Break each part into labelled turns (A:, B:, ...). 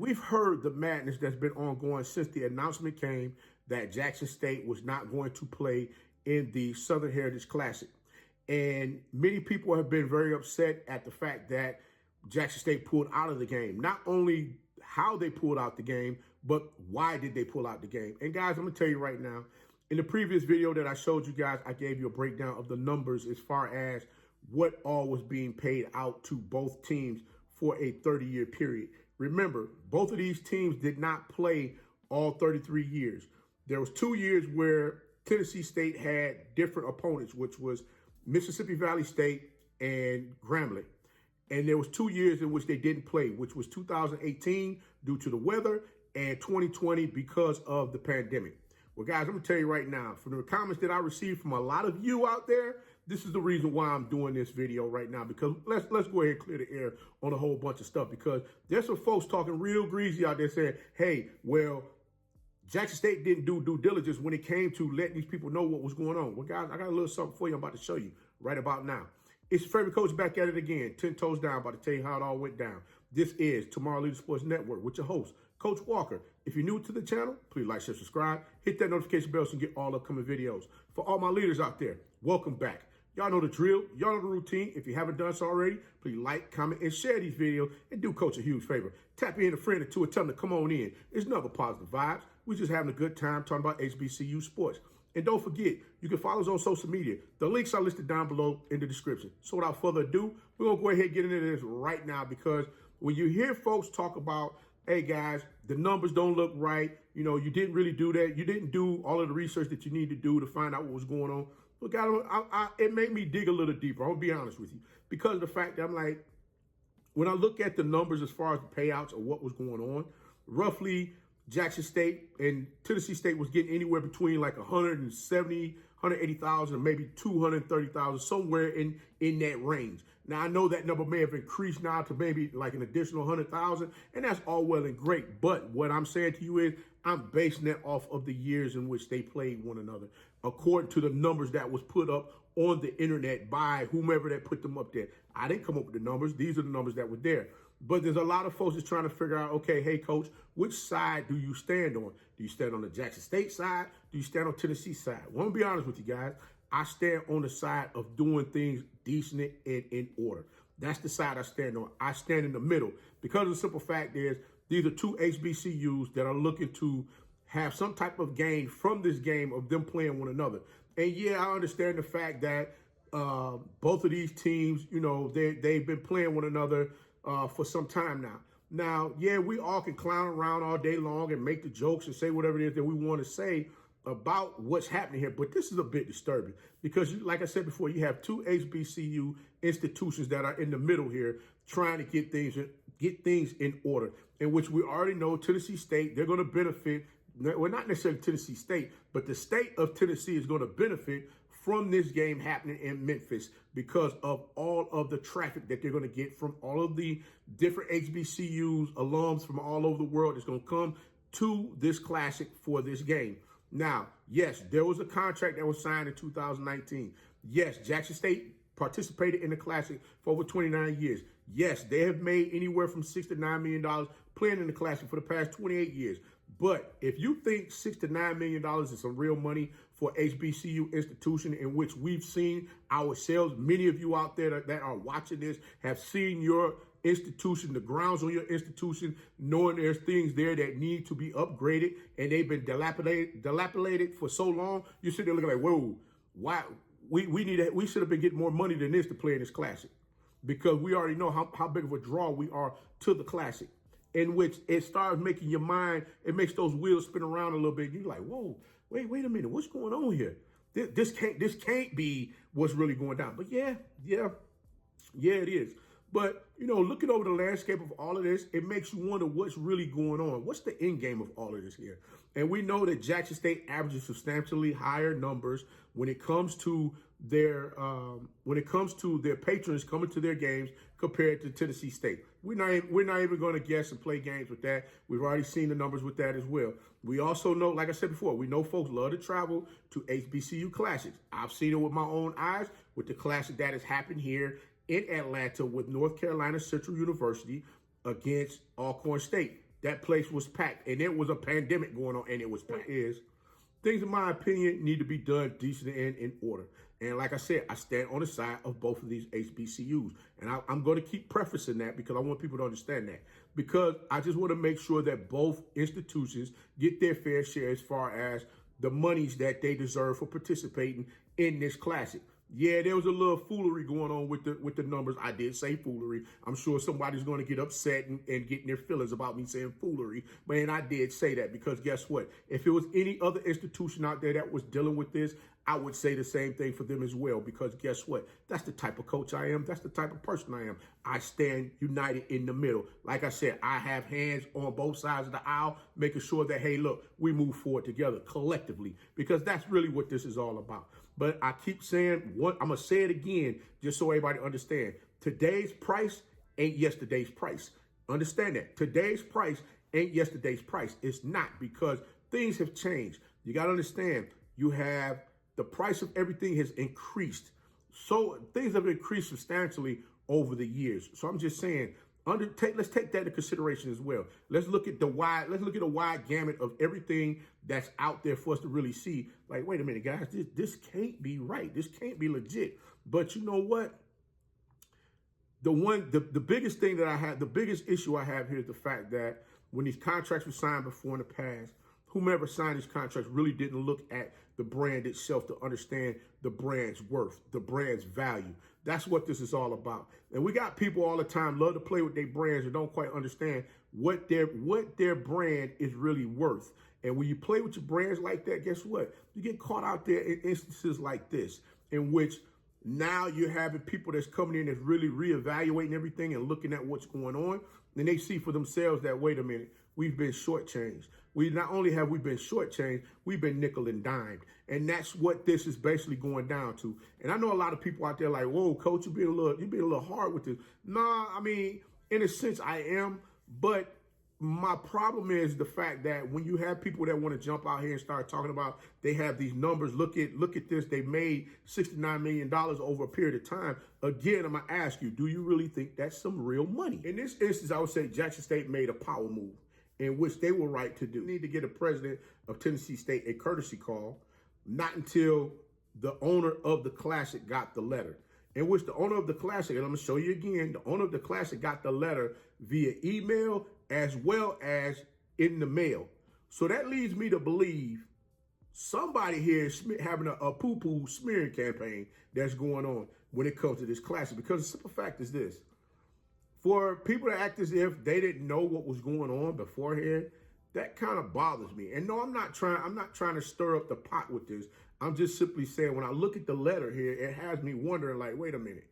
A: we've heard the madness that's been ongoing since the announcement came that Jackson State was not going to play in the Southern Heritage Classic. And many people have been very upset at the fact that Jackson State pulled out of the game. Not only how they pulled out the game, but why did they pull out the game? And guys, I'm going to tell you right now, in the previous video that I showed you guys, I gave you a breakdown of the numbers as far as what all was being paid out to both teams for a 30-year period. Remember, both of these teams did not play all 33 years. There was 2 years where Tennessee State had different opponents, which was Mississippi Valley State and Grambling. And there was 2 years in which they didn't play, which was 2018 due to the weather and 2020 because of the pandemic. Well, guys, I'm going to tell you right now, from the comments that I received from a lot of you out there, this is the reason why I'm doing this video right now, because let's go ahead and clear the air on a whole bunch of stuff, because there's some folks talking real greasy out there saying, hey, well, Jackson State didn't do due diligence when it came to letting these people know what was going on. Well, guys, I got a little something for you I'm about to show you right about now. It's your favorite coach back at it again, 10 toes down, about to tell you how it all went down. This is Tomorrow Leader Sports Network with your host, Coach Walker. If you're new to the channel, please like, share, subscribe. Hit that notification bell so you get all upcoming videos. For all my leaders out there, welcome back. Y'all know the drill. Y'all know the routine. If you haven't done so already, please like, comment, and share these videos. And do Coach a huge favor. Tap in a friend or two and tell them to come on in. It's nothing positive vibes. We're just having a good time talking about HBCU sports. And don't forget, you can follow us on social media. The links are listed down below in the description. So without further ado, we're going to go ahead and get into this right now, because when you hear folks talk about, hey, guys, the numbers don't look right, you know, you didn't really do that, you didn't do all of the research that you need to do to find out what was going on. Look, it made me dig a little deeper. I'm going to be honest with you, because of the fact that I'm like, when I look at the numbers as far as the payouts of what was going on, roughly Jackson State and Tennessee State was getting anywhere between like 170, 180,000, and maybe 230,000, somewhere in that range. Now, I know that number may have increased now to maybe like an additional 100,000, and that's all well and great. But what I'm saying to you is I'm basing that off of the years in which they played one another, according to the numbers that was put up on the internet by whomever that put them up there. I didn't come up with the numbers. These are the numbers that were there. But there's a lot of folks that's trying to figure out, okay, hey, coach, which side do you stand on? Do you stand on the Jackson State side? Do you stand on Tennessee side? Well, I'm going to be honest with you guys. I stand on the side of doing things decent and in order. That's the side I stand on. I stand in the middle, because the simple fact is these are two HBCUs that are looking to have some type of gain from this game of them playing one another. And yeah, I understand the fact that both of these teams, you know, they've been playing one another for some time now. Now, yeah, we all can clown around all day long and make the jokes and say whatever it is that we want to say about what's happening here, but this is a bit disturbing, because like I said before, you have two HBCU institutions that are in the middle here trying to get things in order, in which we already know Tennessee State, they're going to benefit. Well, not necessarily Tennessee State, but the state of Tennessee is going to benefit from this game happening in Memphis because of all of the traffic that they're going to get from all of the different HBCUs, alums from all over the world that's going to come to this classic for this game. Now, yes, there was a contract that was signed in 2019. Yes, Jackson State participated in the classic for over 29 years. Yes, they have made anywhere from $6 to $9 million playing in the classic for the past 28 years. But if you think $6 to $9 million is some real money for HBCU institution, in which we've seen ourselves, many of you out there that are watching this have seen your institution, the grounds on your institution, knowing there's things there that need to be upgraded, and they've been dilapidated for so long, you sit there looking like, whoa, why we should have been getting more money than this to play in this classic, because we already know how big of a draw we are to the classic, in which it starts making your mind, it makes those wheels spin around a little bit. You're like, whoa, wait a minute, what's going on here? This can't be what's really going down. But yeah, it is. But, you know, looking over the landscape of all of this, it makes you wonder what's really going on. What's the end game of all of this here? And we know that Jackson State averages substantially higher numbers when it comes to their patrons coming to their games compared to Tennessee State. We're not even going to guess and play games with that. We've already seen the numbers with that as well. We also know, like I said before, we know folks love to travel to HBCU classics. I've seen it with my own eyes with the classic that has happened here in Atlanta with North Carolina Central University against Alcorn State. that place was packed, and there was a pandemic going on, and it was packed. Things, in my opinion, need to be done decent and in order. And like I said, I stand on the side of both of these HBCUs. And I'm going to keep prefacing that because I want people to understand that. Because I just want to make sure that both institutions get their fair share as far as the monies that they deserve for participating in this classic. Yeah, there was a little foolery going on with the numbers. I did say foolery. I'm sure somebody's going to get upset and get in their feelings about me saying foolery. Man, I did say that because guess what? If it was any other institution out there that was dealing with this, I would say the same thing for them as well. Because guess what? That's the type of coach I am. That's the type of person I am. I stand united in the middle. Like I said, I have hands on both sides of the aisle, making sure that, hey, look, we move forward together collectively, because that's really what this is all about. But I keep saying, I'm going to say it again, just so everybody understands. Today's price ain't yesterday's price. Understand that. Today's price ain't yesterday's price. It's not, because things have changed. You got to understand, you have the price of everything has increased. So things have increased substantially over the years. So I'm just saying, let's take that into consideration as well. Let's look at a wide gamut of everything that's out there for us to really see. Like, wait a minute, guys, this can't be right. This can't be legit. But you know what? The biggest thing that I have, the biggest issue I have here is the fact that when these contracts were signed before in the past, whomever signed these contracts really didn't look at the brand itself to understand the brand's worth, the brand's value. That's what this is all about. And we got people all the time love to play with their brands and don't quite understand what their brand is really worth. And when you play with your brands like that, guess what? You get caught out there in instances like this, in which now you're having people that's coming in that's really reevaluating everything and looking at what's going on. And they see for themselves that, wait a minute, we've been shortchanged. Not only have we been shortchanged, we've been nickel and dimed. And that's what this is basically going down to. And I know a lot of people out there like, whoa, coach, you're being a little hard with this. Nah, I mean, in a sense I am, but my problem is the fact that when you have people that want to jump out here and start talking about they have these numbers, look at this, they made $69 million over a period of time. Again, I'm going to ask you, do you really think that's some real money? In this instance, I would say Jackson State made a power move, in which they were right to do. Need to get a president of Tennessee State a courtesy call, not until the owner of the Classic got the letter, in which the owner of the Classic, and I'm going to show you again, the owner of the Classic got the letter via email as well as in the mail. So that leads me to believe somebody here is having a poo-poo smearing campaign that's going on when it comes to this Classic. Because the simple fact is this: for people to act as if they didn't know what was going on beforehand, that kind of bothers me. And no, I'm not trying to stir up the pot with this. I'm just simply saying, when I look at the letter here, it has me wondering, like, wait a minute.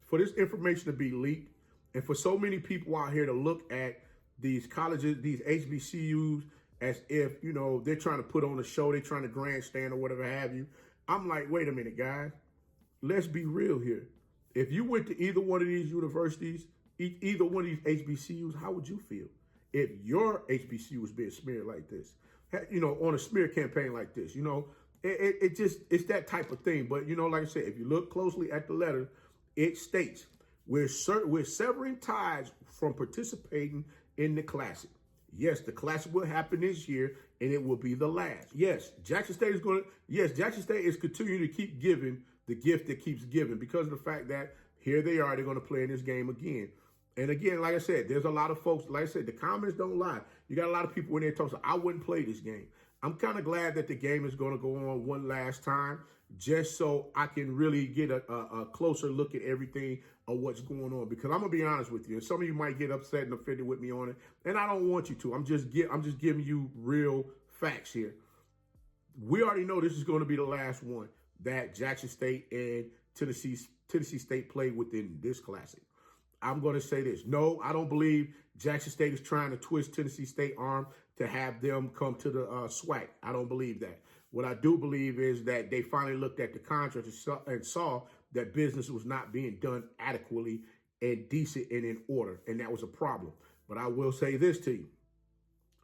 A: For this information to be leaked, and for so many people out here to look at these colleges, these HBCUs, as if, you know, they're trying to put on a show, they're trying to grandstand or whatever have you. I'm like, wait a minute, guys. Let's be real here. If you went to either one of these universities, either one of these HBCUs, how would you feel if your HBCU was being smeared like this? You know, on a smear campaign like this, you know, it's that type of thing. But, you know, like I said, if you look closely at the letter, it states, we're severing ties from participating in the Classic. Yes, the Classic will happen this year, and it will be the last. Yes, Jackson State is continuing to keep giving the gift that keeps giving, because of the fact that here they are, they're going to play in this game again. And again, like I said, there's a lot of folks, like I said, the comments don't lie. You got a lot of people in there talking, I wouldn't play this game. I'm kind of glad that the game is going to go on one last time, just so I can really get a closer look at everything of what's going on. Because I'm going to be honest with you, and some of you might get upset and offended with me on it, and I don't want you to. I'm just giving you real facts here. We already know this is going to be the last one that Jackson State and Tennessee State play within this Classic. I'm going to say this. No, I don't believe Jackson State is trying to twist Tennessee State arm to have them come to the SWAC. I don't believe that. What I do believe is that they finally looked at the contract and saw that business was not being done adequately and decent and in order, and that was a problem. But I will say this to you.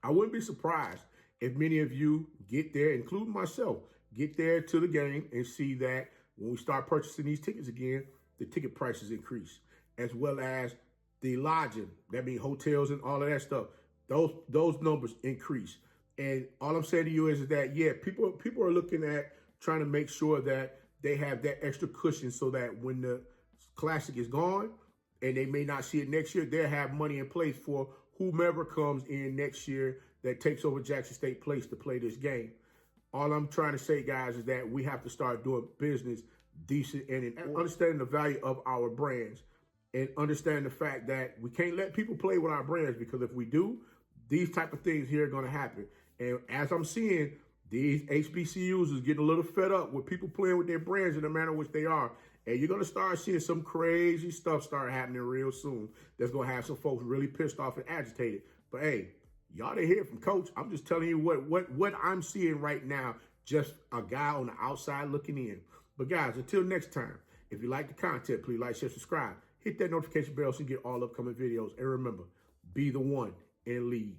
A: I wouldn't be surprised if many of you get there, including myself, get there to the game and see that when we start purchasing these tickets again, the ticket prices increase, as well as the lodging. That means hotels and all of that stuff. those numbers increase. And all I'm saying to you is that, yeah, people are looking at trying to make sure that they have that extra cushion so that when the Classic is gone and they may not see it next year, they'll have money in place for whomever comes in next year that takes over Jackson State Place to play this game. All I'm trying to say, guys, is that we have to start doing business decent and understanding the value of our brands and understand the fact that we can't let people play with our brands, because if we do, these type of things here are going to happen. And as I'm seeing, these HBCUs is getting a little fed up with people playing with their brands in the manner in which they are. And you're going to start seeing some crazy stuff start happening real soon that's going to have some folks really pissed off and agitated. But hey, y'all didn't hear from Coach. I'm just telling you what I'm seeing right now, just a guy on the outside looking in. But guys, until next time, if you like the content, please like, share, subscribe. Hit that notification bell so you get all upcoming videos. And remember, be the one and lead.